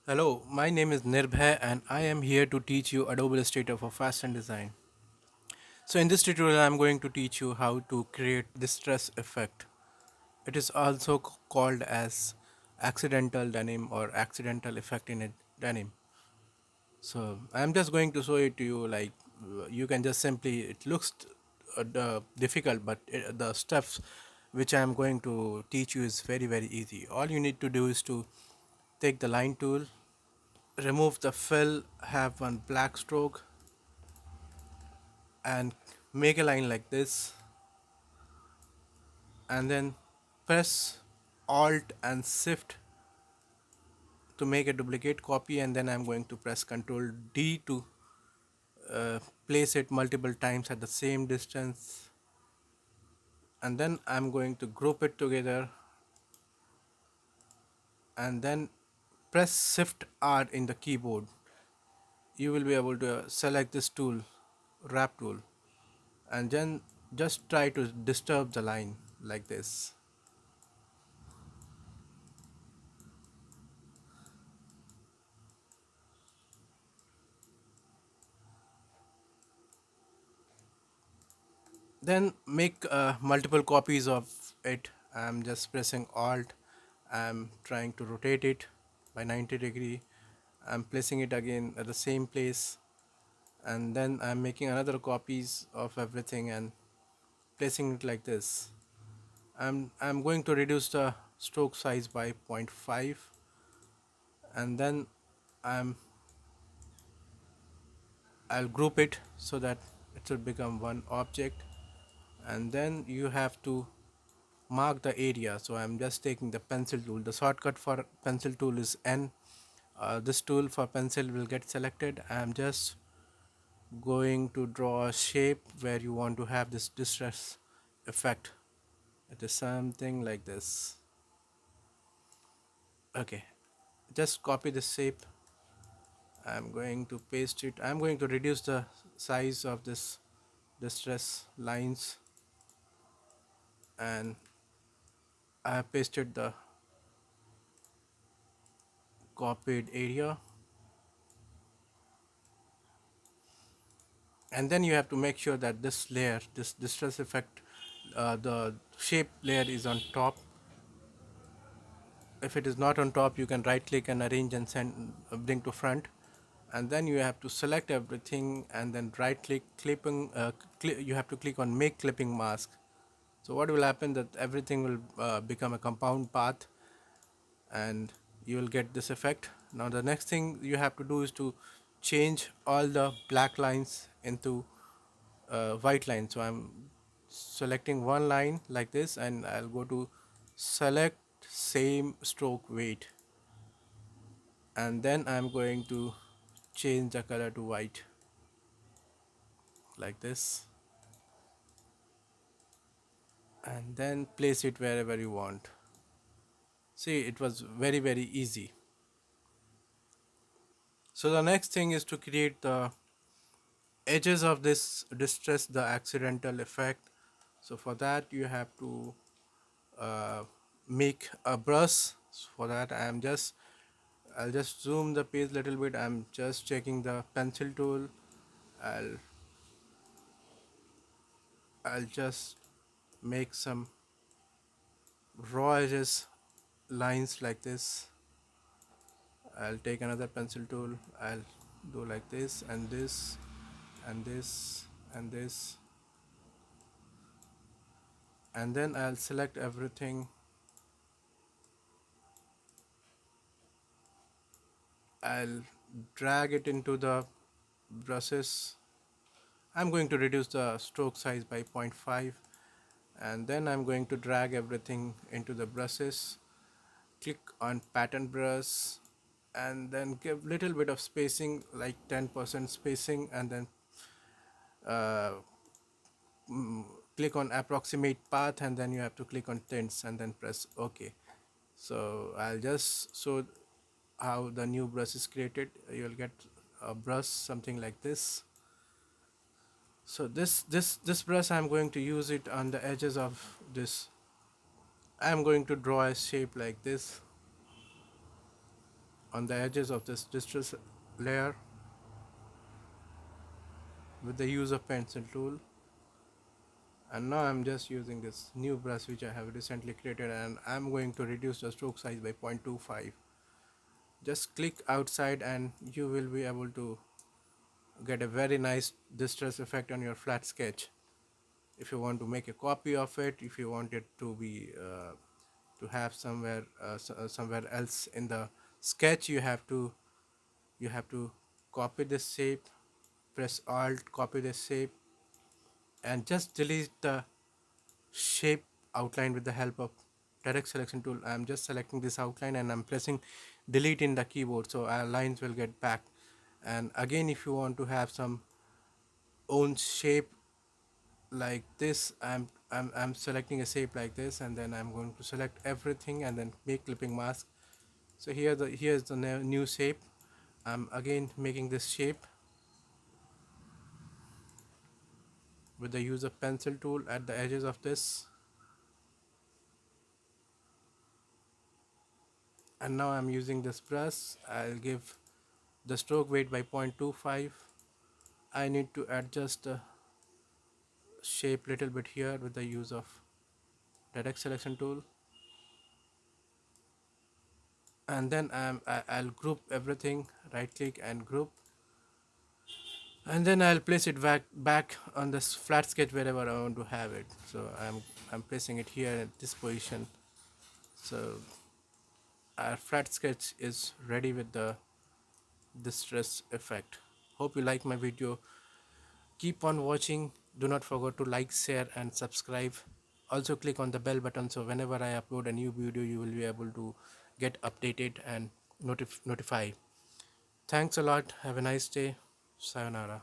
Hello, my name is Nirbhay and I am here to teach you Adobe Illustrator for fashion design. So in this tutorial I am going to teach you how to create distress effect. It is also called as accidental denim or accidental effect in a denim. So I am just going to show it to you like you can just simply it looks difficult but the steps which I am going to teach you is very easy. All you need to do is to take the line tool, remove the fill, have one black stroke and make a line like this, and then press alt and shift to make a duplicate copy, and then I'm going to press Ctrl D to place it multiple times at the same distance, and then I'm going to group it together and then press shift R in the keyboard. You will be able to select this tool, wrap tool, and then just try to disturb the line like this. Then make multiple copies of it. I'm just pressing alt, I'm trying to rotate it by 90-degree, I'm placing it again at the same place, and then I'm making another copies of everything and placing it like this. I'm going to reduce the stroke size by zero point 0.5, and then I'm I'll group it so that it should become one object, and then you have to mark the area. So I'm just taking the pencil tool. The shortcut for pencil tool is N. This tool for pencil will get selected. I'm just going to draw a shape where you want to have this distress effect. It is something like this. Okay, just copy the shape. I'm going to paste it. I'm going to reduce the size of this distress lines, and I have pasted the copied area. And then you have to make sure that this layer, this distress effect, the shape layer is on top. If it is not on top, you can right click and arrange and send bring to front, and then you have to select everything and then right click clipping, you have to click on make clipping mask. So what will happen that everything will become a compound path and you will get this effect. Now the next thing you have to do is to change all the black lines into white line. So I'm selecting one line like this, and I'll go to select same stroke weight, and then I'm going to change the color to white like this, and then place it wherever you want. See, it was very easy. So the next thing is to create the edges of this distress, the accidental effect. So for that you have to uh, make a brush. For that I'll just zoom the page little bit. I'm just checking the pencil tool. I'll I'll just make some raw edges lines like this. I'll take another pencil tool. I'll do like this and this and this and this, and then I'll select everything. I'll drag it into the brushes. I'm going to reduce the stroke size by zero point 0.5, and then I'm going to drag everything into the brushes. Click on pattern brush and then give little bit of spacing like 10% spacing, and then uh, click on approximate path, and then you have to click on tints and then press OK. So I'll just show how the new brush is created. You'll get a brush something like this. So this brush I'm going to use it on the edges of this. I'm going to draw a shape like this. on the edges of this distress layer with the use of pencil tool. And now I'm just using this new brush which I have recently created, and I'm going to reduce the stroke size by 0.25. Just click outside and you will be able to get a very nice distress effect on your flat sketch. If you want to make a copy of it, if you want it to be to have somewhere else in the sketch, you have to copy this shape, press alt, copy this shape, and just delete the shape outline with the help of direct selection tool. I'm just selecting this outline and I'm pressing delete in the keyboard, so our lines will get back. And again, if you want to have some own shape like this, I'm selecting a shape like this, and then I'm going to select everything and then make clipping mask. So here's the new shape. I'm again making this shape with the use of pencil tool at the edges of this, and now I'm using this brush. I'll give the stroke weight by 0.25. I need to adjust the shape little bit here with the use of direct selection tool, and then I'll group everything, right click and group, and then I'll place it back on this flat sketch wherever I want to have it. So I'm placing it here at this position. So our flat sketch is ready with the distress effect. Hope you like my video. Keep on watching. Do not forget to like, share and subscribe. Also click on the bell button, so whenever I upload a new video you will be able to get updated and notify. Thanks a lot. Have a nice day. Sayonara.